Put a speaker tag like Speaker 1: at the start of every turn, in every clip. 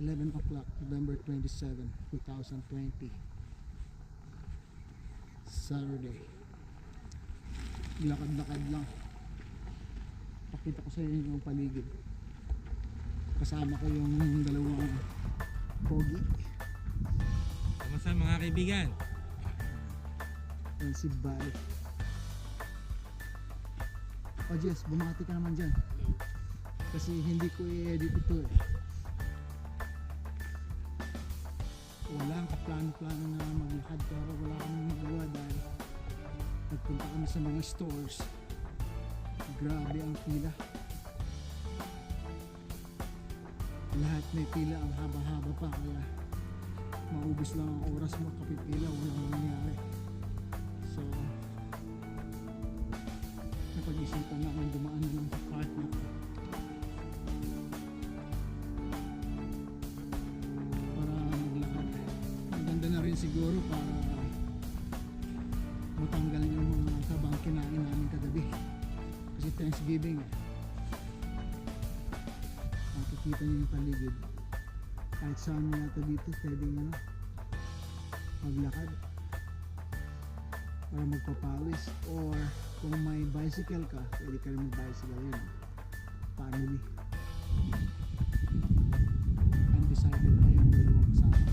Speaker 1: 11 o'clock, November 27, 2020, Saturday. Lakad-lakad lang. Pakita ko sa inyo yung paligid. Kasama ko yung dalawang pogi.
Speaker 2: Kamusta mga kaibigan?
Speaker 1: Yan si Bai. O Jess, bumati ka naman dyan. Kasi hindi ko i-edit ito eh. Wala ang kaplano-plano na maglakad pero wala kami magawa dahil nagpunta kami sa mga stores. Grabe ang pila. Lahat may pila, ang haba-haba pa kaya maubos lang ang oras mo kapipila, walang mangyayari. So napag-isipan namin dumaan na lang sa park na to para maglakad. Maganda na rin siguro para matanggal yung mga tabang kinain namin kagabi kasi Thanksgiving eh. Makikita niyo yung paligid kahit saan yata dito pwedeng maglakad para magpapawis, or kung may bicycle ka pwede ka rin mag-bicycle. Yun, family undecided na yung dalawang kasama ko.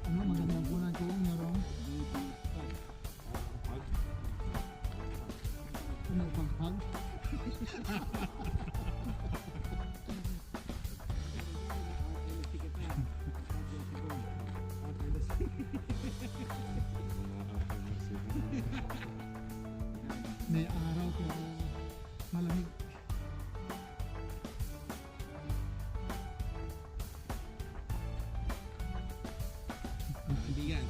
Speaker 1: Ano magandang bulan ko yung narong ano pag-hug. May araw pero malamig.
Speaker 2: Kaibigan.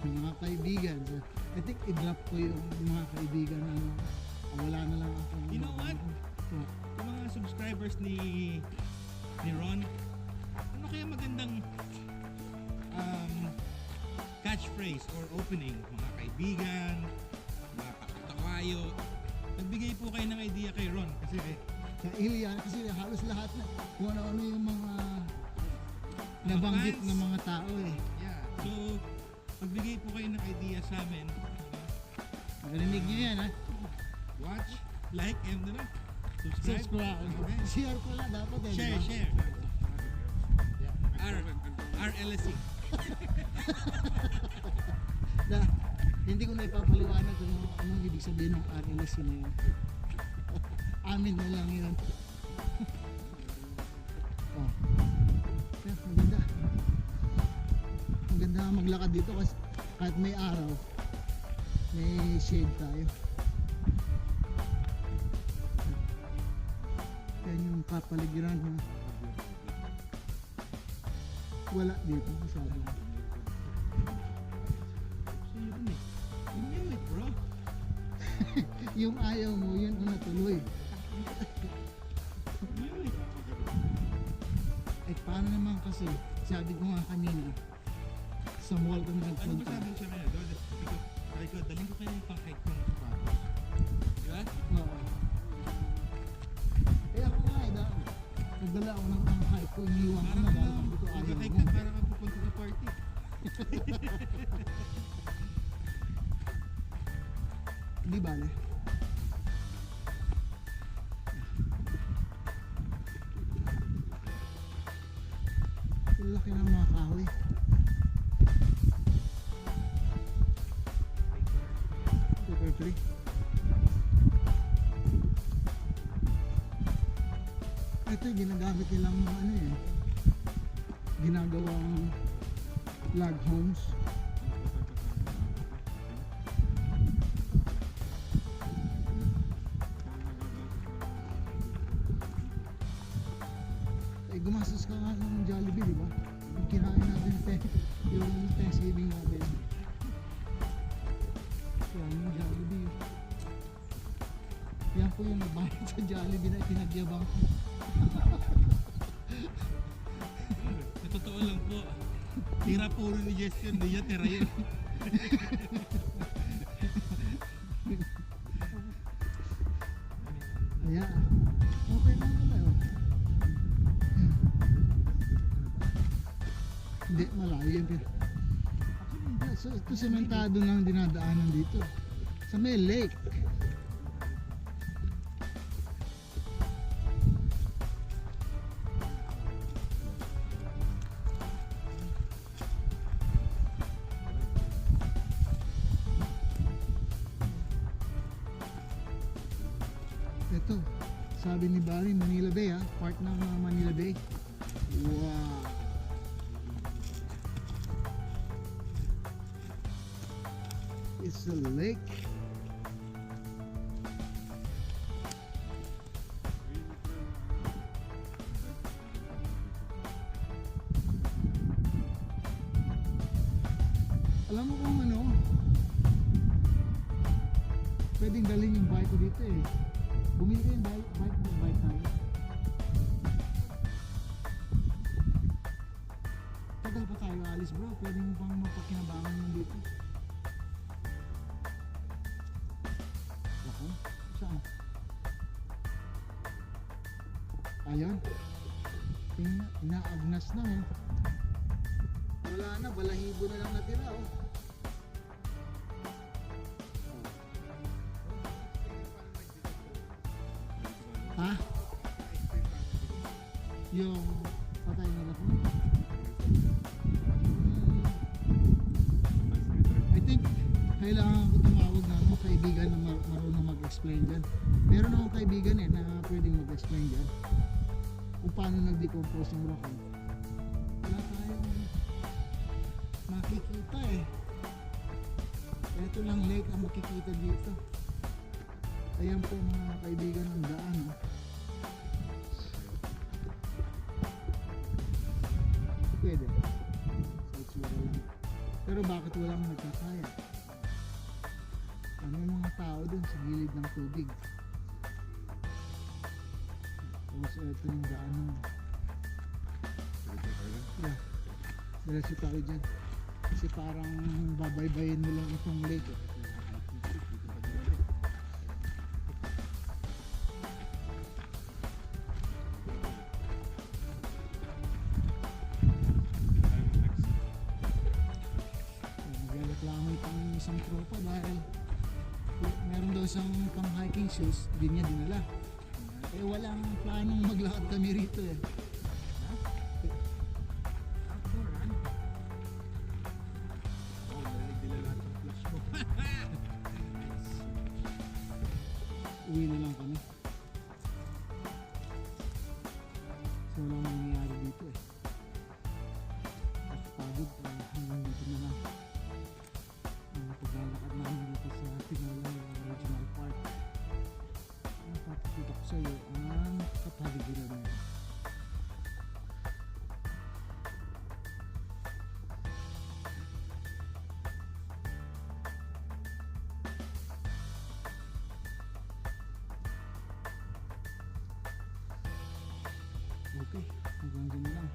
Speaker 1: Mga kaibigan, so, I think i-drop ko yung mga kaibigan na wala na lang ako.
Speaker 2: You know what? Yung mga subscribers ni Ron, ano kaya magandang catchphrase or opening? Mga kaibigan, mga kakatawayo. Nagbigay po kayo ng idea kay Ron kasi
Speaker 1: Sa Ilian, kasi halos lahat na kung ano-ano yung mga nabanggit
Speaker 2: fans.
Speaker 1: ng mga tao eh.
Speaker 2: yeah. So, magbigay po kayo ng idea sa amin.
Speaker 1: Narinig niyo yan ha?
Speaker 2: Watch, like, and subscribe.
Speaker 1: Subscribe.
Speaker 2: Okay.
Speaker 1: Share pala dapat eh.
Speaker 2: Share,
Speaker 1: diba?
Speaker 2: share. RLSC.
Speaker 1: Na, hindi ko na ipapaliwanag kung anong ibig sabihin ng RLS na yun. Amin na lang yun. Oh. Yeah, maganda. Maganda maglakad dito kasi kahit may araw, may shade tayo. Yan yung kapaligiran na wala dito masyado.
Speaker 2: So yun eh. You knew it, bro.
Speaker 1: Yung ayaw mo, yun ang natuloy.
Speaker 2: You knew it.
Speaker 1: Eh paano naman kasi, sabi ko nga kanina, sa mall kami
Speaker 2: Ano ba
Speaker 1: nagpunta.
Speaker 2: sabi ko sa kanya? Sabi ko, daling ko kayo yung pang-hike ng sapatos. Di ba?
Speaker 1: Oo. Eh ako nga eh, nagdala ako ng pang-hike ko, iniwan ko na dahil sabi ko ayaw
Speaker 2: mag-hike
Speaker 1: mo.
Speaker 2: ka para kang pupunta sa party.
Speaker 1: Hindi bale. Ang laki ng mga kahoy. Super free. Ito yung ginagamit nilang ano eh, ginagawang log homes. Eh gumastos ka nga ng Jollibee, di ba? Yung kinain natin yung Thanksgiving natin. Yan yung Jollibee. Yan po yung nagbayad sa Jollibee na pinagyabang ko.
Speaker 2: Sa totoo lang po, tira puro ni Jess yun, hindi niya tira yun.
Speaker 1: Yeah. Okay lang pala yun. Hindi, malayo yun. Actually, hindi. So, ito sementado lang dinadaanan dito. Sa may lake. Ito, sabi ni Barry, Manila Bay ha, part ng Manila Bay. Wow. It's a lake. Alam mo kung ano, pwedeng dalhin yung bike ko dito eh. Bumili ko yung bike tayo. Tagal pa tayo alis bro, pwede mo pang mapakinabangan yung dito. Ako? Saan? Ayun. Tingnan, inaagnas na eh. Wala na, balahibo na lang natira oh. Ha? Yung patay na ako. I think kailangan ko tumawag na mga kaibigan na marunong mag-explain dyan. Meron akong kaibigan eh na pwedeng mag-explain dyan kung paano nag-decompose yung rock. Wala tayong makikita eh. Ito lang lake ang makikita dito. Ayan po mga kaibigan ng daan oh. Pwede sa itsura lang. Pero bakit walang nagkakaya? Ano yung mga tao dun sa gilid ng tubig? Tapos ito yung daan ng yeah, diretso tayo dyan kasi parang babaybayin mo lang itong lake eh. Nagreklamo itong isang tropa dahil meron daw isang pang hiking shoes, hindi niya dinala. Eh walang planong maglakad kami rito eh. Uwi na lang kami. So walang nangyayari dito eh. Pagod hanggang dito na lang. Ang paglalakad namin dito sa Pinolay Regional Park. Ang papakita ko sa iyo ang kapaligiran na ito. Okay, hanggang dyan na lang.